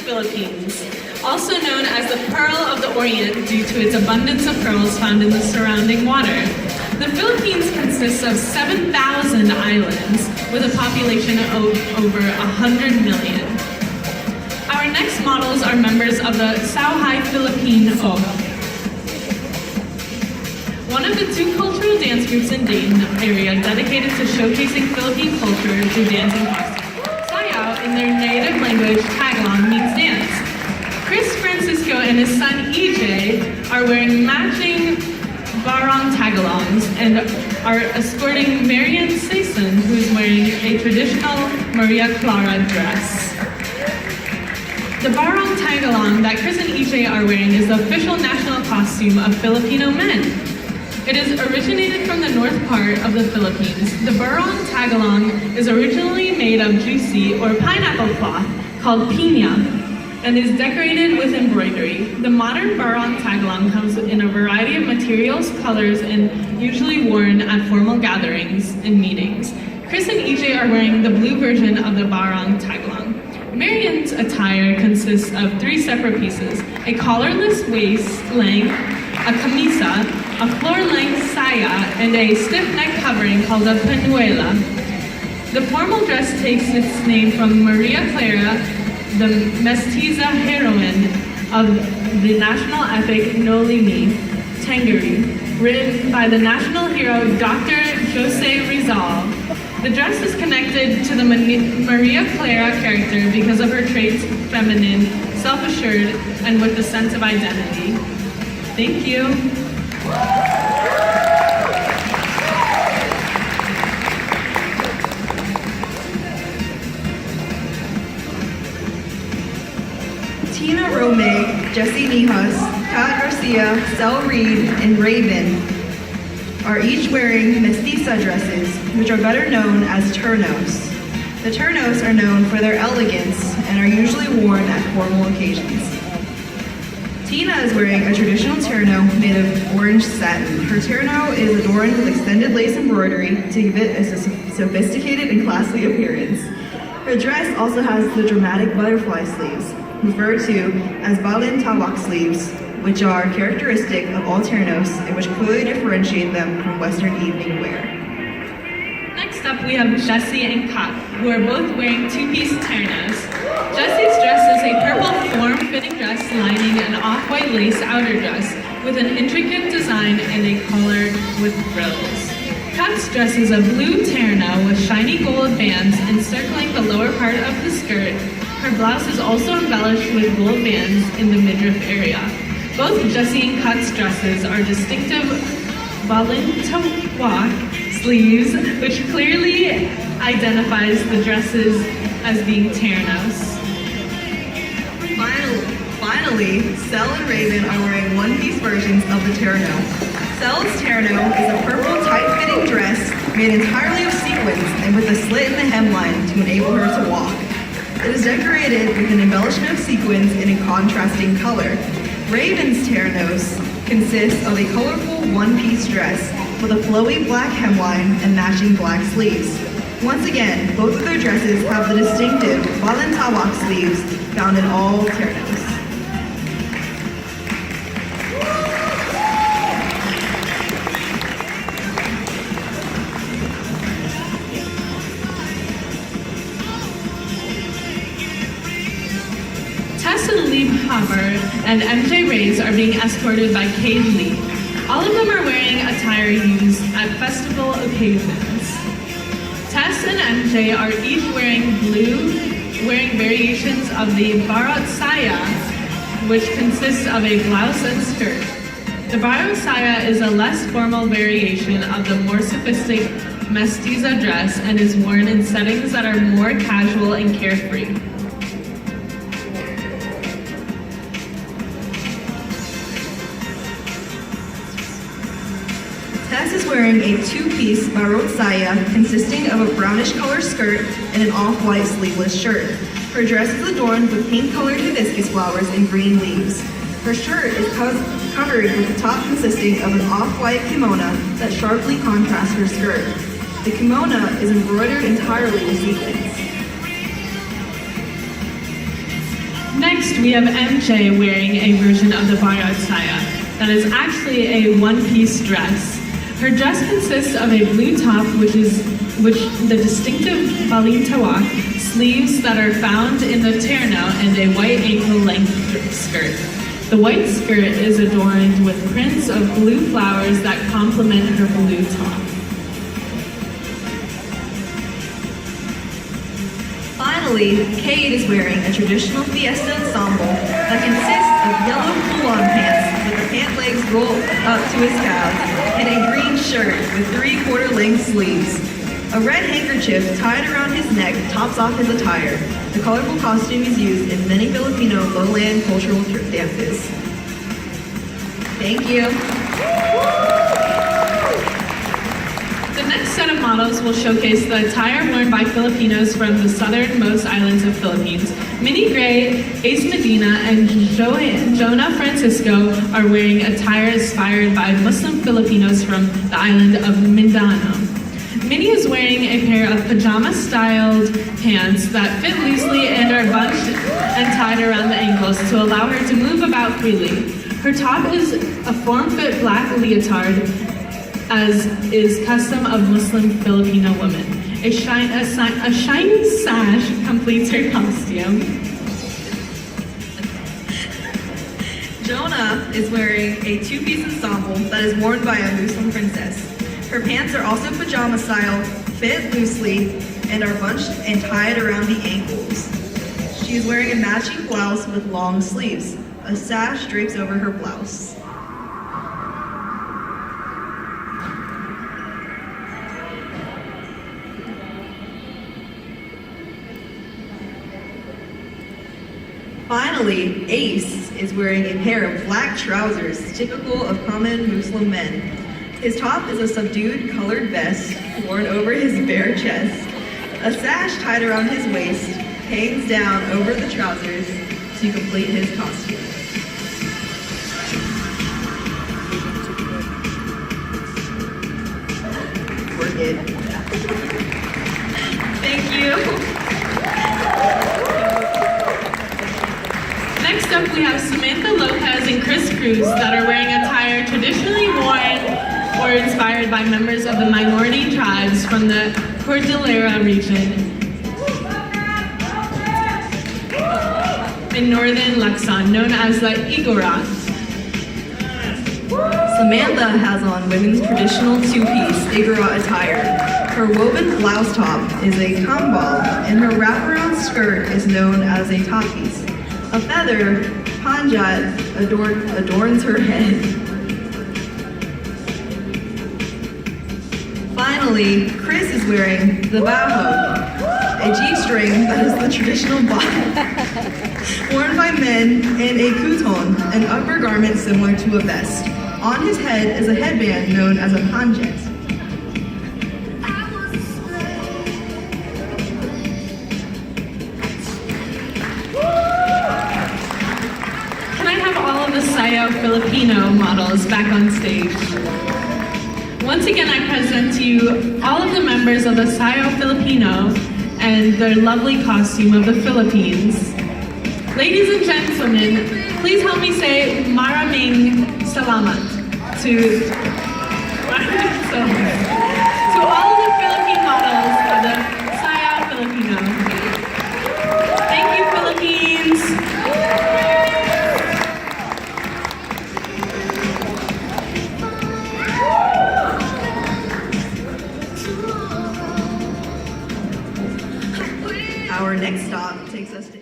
Philippines, also known as the Pearl of the Orient due to its abundance of pearls found in the surrounding water. The Philippines consists of 7,000 islands with a population of over 100 million. Our next models are members of the FilipinOH, one of the two cultural dance groups in Dayton area dedicated to showcasing Philippine culture through dancing costumes. Sayaw, in their native language, Tagalog, means dance. Chris Francisco and his son EJ are wearing matching Barong Tagalogs and are escorting Marian Sayson, who's wearing a traditional María Clara dress. The Barong Tagalog that Chris and EJ are wearing is the official national costume of Filipino men. It is originated from the north part of the Philippines. The Barong Tagalog is originally made of Jusi or pineapple cloth called Piña and is decorated with embroidery. The modern Barong Tagalog comes in a variety of materials, colors, and usually worn at formal gatherings and meetings. Chris and EJ are wearing the blue version of the Barong Tagalog. Marian's attire consists of 3 separate pieces: a collarless waist-length, a camisa, a floor-length saya, and a stiff neck covering called a Pañuelo. The formal dress takes its name from María Clara, the mestiza heroine of the national epic Noli Me Tángere, written by the national hero Dr. José Rizal. The dress is connected to the María Clara character because of her traits: feminine, self-assured, and with a sense of identity. Thank you. Tina Romay, Jesse Nihas, Kat Garcia, Sel Reed, and Raven are each wearing mestiza dresses, which are better known as turnos. The turnos are known for their elegance and are usually worn at formal occasions. Tina is wearing a traditional terno made of orange satin. Her terno is adorned with extended lace embroidery to give it a sophisticated and classy appearance. Her dress also has the dramatic butterfly sleeves, referred to as balintawak sleeves, which are characteristic of all ternos and which clearly differentiate them from Western evening wear. Next up, we have Jesse and Kat, who are both wearing 2-piece ternos. Jesse's dress is a purple form-fitting dress lining an off-white lace outer dress with an intricate design and a collar with frills. Kat's dress is a blue terno with shiny gold bands encircling the lower part of the skirt. Her blouse is also embellished with gold bands in the midriff area. Both Jesse and Kat's dresses are distinctive balintawak sleeves, which clearly identifies the dresses as being ternos. Finally, Sel and Raven are wearing 1-piece versions of the terno. Sel's terno is a purple tight-fitting dress made entirely of sequins and with a slit in the hemline to enable her to walk. It is decorated with an embellishment of sequins in a contrasting color. Raven's ternos consists of a colorful 1-piece dress with a flowy black hemline and matching black sleeves. Once again, both of their dresses have the distinctive balintawak sleeves found in all ternos. And MJ Reyes are being escorted by Cade Lee. All of them are wearing attire used at festival occasions. Tess and MJ are each wearing variations of the Barong Saya, which consists of a blouse and skirt. The Barong Saya is a less formal variation of the more sophisticated mestiza dress and is worn in settings that are more casual and carefree. Tess is wearing a 2-piece Barong Saya consisting of a brownish color skirt and an off-white sleeveless shirt. Her dress is adorned with pink-colored hibiscus flowers and green leaves. Her shirt is covered with the top consisting of an off-white kimono that sharply contrasts her skirt. The kimono is embroidered entirely with sequins. Next, we have MJ wearing a version of the Barong Saya that is actually a one-piece dress. Her dress consists of a blue top, which the distinctive balintawak sleeves that are found in the terno, and a white ankle-length skirt. The white skirt is adorned with prints of blue flowers that complement her blue top. Finally, Cade is wearing a traditional fiesta ensemble that consists of yellow pull-on pants with the pant legs rolled up to his calves and a green shirt with 3/4 length sleeves. A red handkerchief tied around his neck tops off his attire. The colorful costume is used in many Filipino lowland cultural dances. Thank you. The next set of models will showcase the attire worn by Filipinos from the southernmost islands of Philippines. Minnie Gray, Ace Medina, and Jonah Francisco are wearing attire inspired by Muslim Filipinos from the island of Mindanao. Minnie is wearing a pair of pajama-styled pants that fit loosely and are bunched and tied around the ankles to allow her to move about freely. Her top is a form-fit black leotard, as is custom of Muslim Filipino women. A shiny sash completes her costume. Jonah is wearing a two-piece ensemble that is worn by a Muslim princess. Her pants are also pajama style, fit loosely, and are bunched and tied around the ankles. She is wearing a matching blouse with long sleeves. A sash drapes over her blouse. Finally, Ace is wearing a pair of black trousers typical of common Muslim men. His top is a subdued colored vest worn over his bare chest. A sash tied around his waist hangs down over the trousers to complete his costume. We're good. Thank you. Next up, we have Samantha Lopez and Chris Cruz that are wearing attire traditionally worn or inspired by members of the minority tribes from the Cordillera region in northern Luzon, known as the Igorot. Samantha has on women's traditional two-piece Igorot attire. Her woven blouse top is a kambal, and her wraparound skirt is known as a top piece. A feather, panjat, adorns her head. Finally, Chris is wearing the baho, a G-string that is the traditional bottom worn by men, and a kuton, an upper garment similar to a vest. On his head is a headband known as a panjet. Can I have all of the Sayaw Filipino models back on stage? Once again, I present to you all of the members of the Sayaw Filipino and their lovely costume of the Philippines. Ladies and gentlemen, please help me say maraming salamat to all of the Philippine models of the Sayaw Filipino. Thank you, Philippines! Our next stop takes us to